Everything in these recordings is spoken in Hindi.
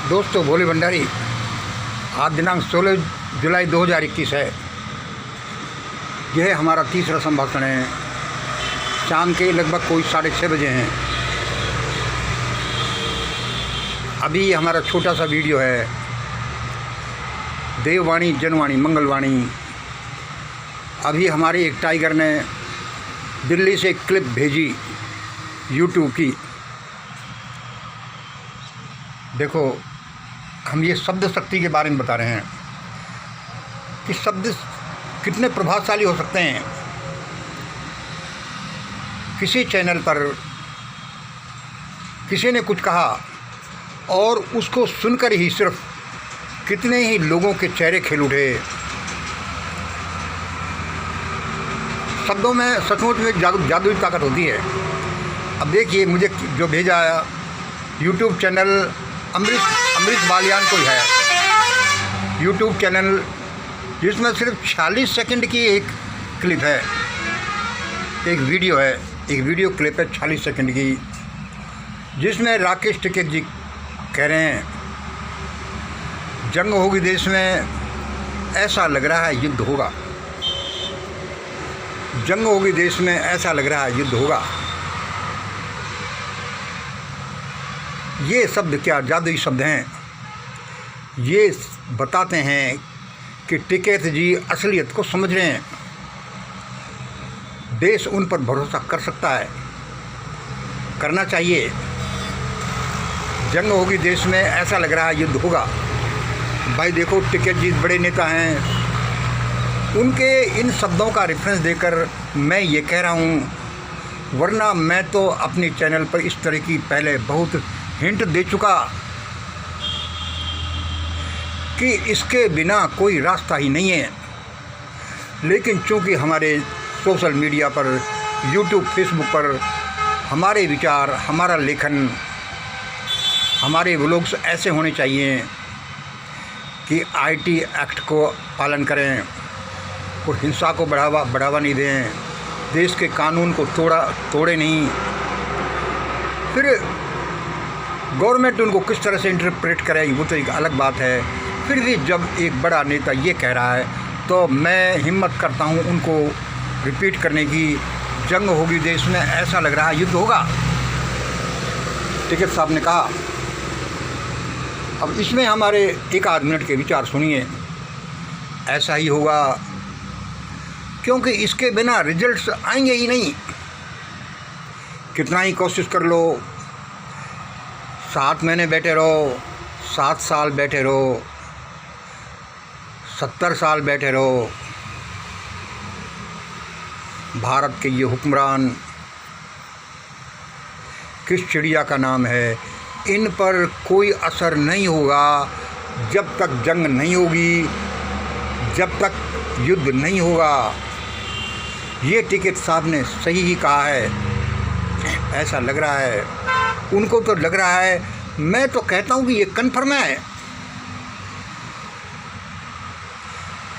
दोस्तों, भोले भंडारी। आज दिनांक 16 जुलाई 2021 है। यह हमारा तीसरा संभाषण है। शाम के लगभग कोई 6:30 बजे हैं। अभी हमारा छोटा सा वीडियो है। देववाणी, जनवाणी, मंगलवाणी। अभी हमारे एक टाइगर ने दिल्ली से एक क्लिप भेजी यूट्यूब की। देखो, हम ये शब्द शक्ति के बारे में बता रहे हैं कि शब्द कितने प्रभावशाली हो सकते हैं। किसी चैनल पर किसी ने कुछ कहा और उसको सुनकर ही सिर्फ कितने ही लोगों के चेहरे खिल उठे। शब्दों में सचमुच में जादुई ताकत होती है। अब देखिए, मुझे जो भेजा है यूट्यूब चैनल अमृत बालियान कोई है, यूट्यूब चैनल जिसमें सिर्फ 46 सेकंड की एक क्लिप है, एक वीडियो क्लिप है 46 सेकंड की, जिसमें राकेश टिकैत जी कह रहे हैं जंग होगी देश में, ऐसा लग रहा है युद्ध होगा। जंग होगी देश में, ऐसा लग रहा है युद्ध होगा। ये शब्द क्या जादुई शब्द हैं। ये बताते हैं कि टिकैत जी असलियत को समझ रहे हैं। देश उन पर भरोसा कर सकता है, करना चाहिए। जंग होगी देश में, ऐसा लग रहा है युद्ध होगा। भाई देखो, टिकैत जी बड़े नेता हैं। उनके इन शब्दों का रेफरेंस देकर मैं ये कह रहा हूँ, वरना मैं तो अपने चैनल पर इस तरह की पहले बहुत हिंट दे चुका कि इसके बिना कोई रास्ता ही नहीं है। लेकिन चूंकि हमारे सोशल मीडिया पर, यूट्यूब, फेसबुक पर हमारे विचार, हमारा लेखन, हमारे व्लॉग्स ऐसे होने चाहिए कि आईटी एक्ट को पालन करें, कोई हिंसा को बढ़ावा नहीं दें, देश के कानून को तोड़े नहीं। फिर गवर्नमेंट उनको किस तरह से इंटरप्रेट करे वो तो एक अलग बात है। फिर भी जब एक बड़ा नेता ये कह रहा है तो मैं हिम्मत करता हूँ उनको रिपीट करने की, जंग होगी देश में, ऐसा लग रहा है युद्ध होगा। टिकैत साहब ने कहा। अब इसमें हमारे एक आध मिनट के विचार सुनिए। ऐसा ही होगा, क्योंकि इसके बिना रिजल्ट्स आएंगे ही नहीं। कितना ही कोशिश कर लो, 7 महीने बैठे रहो, 7 साल बैठे रहो, 70 साल बैठे रहो, भारत के ये हुक्मरान किस चिड़िया का नाम है, इन पर कोई असर नहीं होगा जब तक जंग नहीं होगी, जब तक युद्ध नहीं होगा। ये टिकैत साहब ने सही ही कहा है। ऐसा लग रहा है, उनको तो लग रहा है, मैं तो कहता हूँ कि ये कन्फर्म है।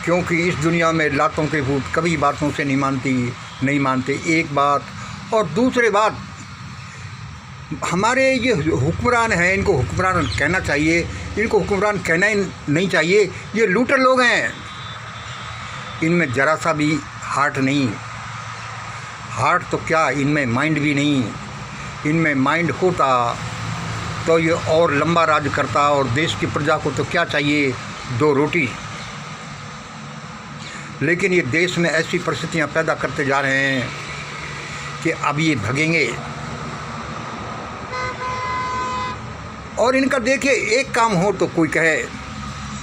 क्योंकि इस दुनिया में लातों के भूत कभी बातों से नहीं मानते। एक बात, और दूसरी बात, हमारे ये हुक्मरान हैं, इनको हुक्मरान कहना चाहिए, इनको हुक्मरान कहना ही नहीं चाहिए। ये लूटर लोग हैं। इनमें ज़रा सा भी हार्ट नहीं। हार्ट तो क्या, इनमें माइंड भी नहीं। इनमें माइंड होता तो ये और लंबा राज करता, और देश की प्रजा को तो क्या चाहिए, 2 रोटी। लेकिन ये देश में ऐसी परिस्थितियां पैदा करते जा रहे हैं कि अब ये भगेंगे। और इनका देखिए, एक काम हो तो कोई कहे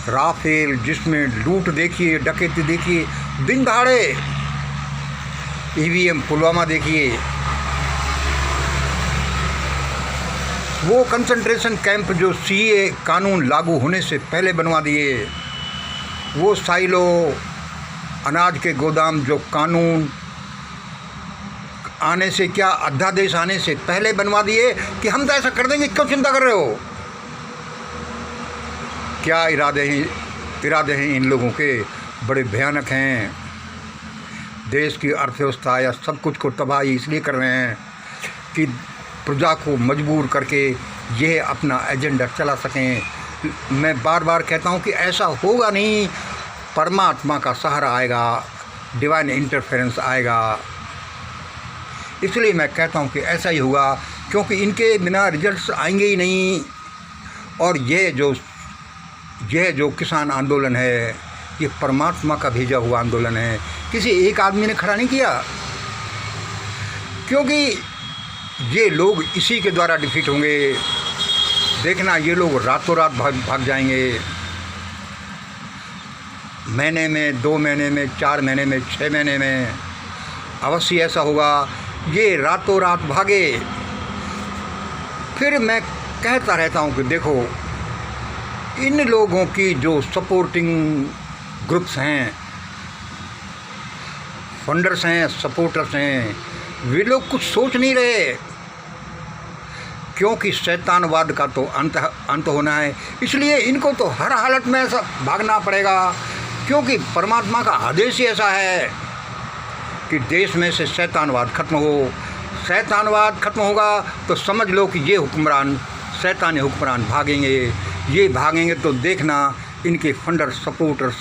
राफेल, जिसमें लूट देखिए, डकैती देखिए, दिन दहाड़े, ईवीएम पुलवामा देखिए, वो कंसंट्रेशन कैंप जो सीए कानून लागू होने से पहले बनवा दिए, वो साइलो, अनाज के गोदाम जो कानून आने से, क्या अध्यादेश आने से पहले बनवा दिए कि हम तो ऐसा कर देंगे, क्यों चिंता कर रहे हो। क्या इरादे हैं इन लोगों के, बड़े भयानक हैं। देश की अर्थव्यवस्था या सब कुछ को तबाही इसलिए कर रहे हैं कि प्रजा को मजबूर करके यह अपना एजेंडा चला सकें, मैं बार बार कहता हूँ कि ऐसा होगा नहीं। परमात्मा का सहारा आएगा, डिवाइन इंटरफेरेंस आएगा। इसलिए मैं कहता हूँ कि ऐसा ही होगा, क्योंकि इनके बिना रिजल्ट्स आएंगे ही नहीं। और यह जो किसान आंदोलन है, ये परमात्मा का भेजा हुआ आंदोलन है, किसी एक आदमी ने खड़ा नहीं किया। क्योंकि ये लोग इसी के द्वारा डिफीट होंगे। देखना, ये लोग रातों रात भाग जाएंगे। महीने में, 2 महीने में, 4 महीने में, 6 महीने में अवश्य ऐसा होगा। ये रातों रात भागे। फिर मैं कहता रहता हूँ कि देखो, इन लोगों की जो सपोर्टिंग ग्रुप्स हैं, फंडर्स हैं, सपोर्टर्स हैं, वे लोग कुछ सोच नहीं रहे। क्योंकि शैतानवाद का तो अंत होना है, इसलिए इनको तो हर हालत में ऐसा भागना पड़ेगा। क्योंकि परमात्मा का आदेश ही ऐसा है कि देश में से शैतानवाद खत्म हो। शैतानवाद खत्म होगा तो समझ लो कि ये हुक्मरान, शैतानी हुक्मरान भागेंगे। ये भागेंगे तो देखना, इनके फंडर सपोर्टर्स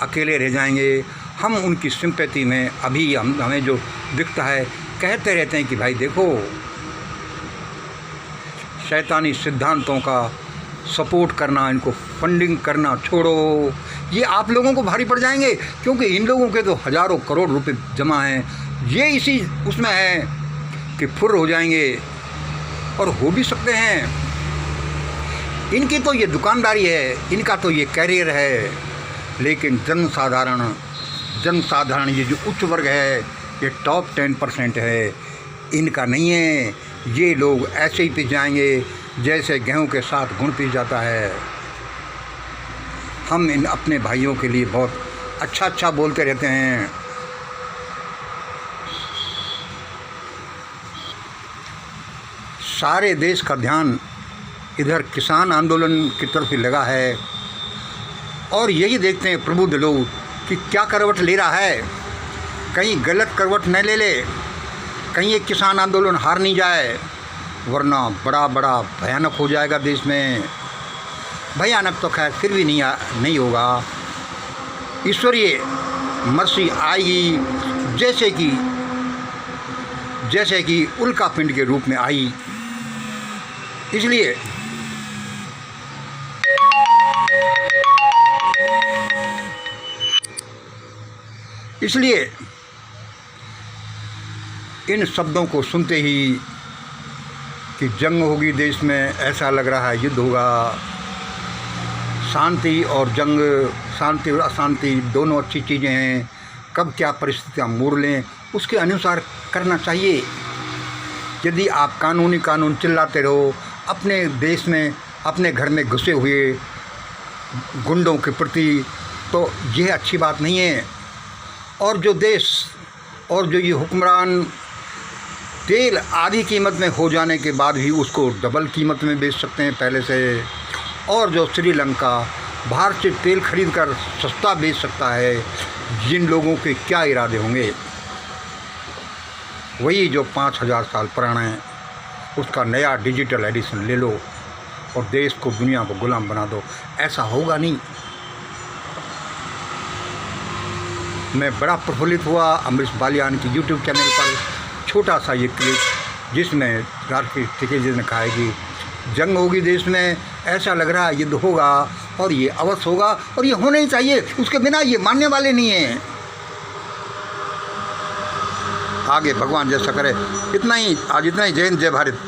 अकेले रह जाएंगे। हम उनकी सिंपैथी में अभी हमें जो दिखता है, कहते रहते हैं कि भाई देखो, शैतानी सिद्धांतों का सपोर्ट करना, इनको फंडिंग करना छोड़ो। ये आप लोगों को भारी पड़ जाएंगे, क्योंकि इन लोगों के तो हज़ारों करोड़ रुपए जमा हैं। ये इसी उसमें है कि फुर्र हो जाएंगे, और हो भी सकते हैं। इनकी तो ये दुकानदारी है, इनका तो ये कैरियर है। लेकिन जनसाधारण ये जो उच्च वर्ग है, ये टॉप 10% है, इनका नहीं है। ये लोग ऐसे ही पिस जाएंगे जैसे गेहूं के साथ गुड़ पिस जाता है। हम इन अपने भाइयों के लिए बहुत अच्छा बोलते रहते हैं। सारे देश का ध्यान इधर किसान आंदोलन की तरफ ही लगा है, और यही देखते हैं प्रबुद्ध लोग कि क्या करवट ले रहा है। कहीं गलत करवट न ले ले, कहीं ये किसान आंदोलन हार नहीं जाए, वरना बड़ा भयानक हो जाएगा देश में। भयानक तो खैर फिर भी नहीं होगा। ईश्वरीय मर्सी आएगी, जैसे कि उल्का पिंड के रूप में आई। इसलिए इन शब्दों को सुनते ही कि जंग होगी देश में, ऐसा लग रहा है युद्ध होगा। शांति और जंग, शांति और अशांति दोनों अच्छी चीज़ें हैं। कब क्या परिस्थितियाँ मोड़ लें, उसके अनुसार करना चाहिए। यदि आप कानून चिल्लाते रहो अपने देश में, अपने घर में घुसे हुए गुंडों के प्रति, तो यह अच्छी बात नहीं है। और जो देश और जो ये हुक्मरान तेल आधी कीमत में हो जाने के बाद भी उसको डबल कीमत में बेच सकते हैं पहले से, और जो श्रीलंका बाहर से तेल खरीद कर सस्ता बेच सकता है, जिन लोगों के क्या इरादे होंगे। वही जो 5000 साल पुराना है, उसका नया डिजिटल एडिशन ले लो और देश को, दुनिया को गुलाम बना दो। ऐसा होगा नहीं। मैं बड़ा प्रफुल्लित हुआ अमरीश बालियान की यूट्यूब चैनल पर छोटा सा ये क्लिप, जिसमें राकेश टिकेजी ने कहा है कि जंग होगी देश में, ऐसा लग रहा है युद्ध होगा, और ये अवश्य होगा, और ये होना ही चाहिए। उसके बिना ये मानने वाले नहीं हैं। आगे भगवान जैसा करे। इतना ही आज, इतना ही। जय हिंद, जय भारत।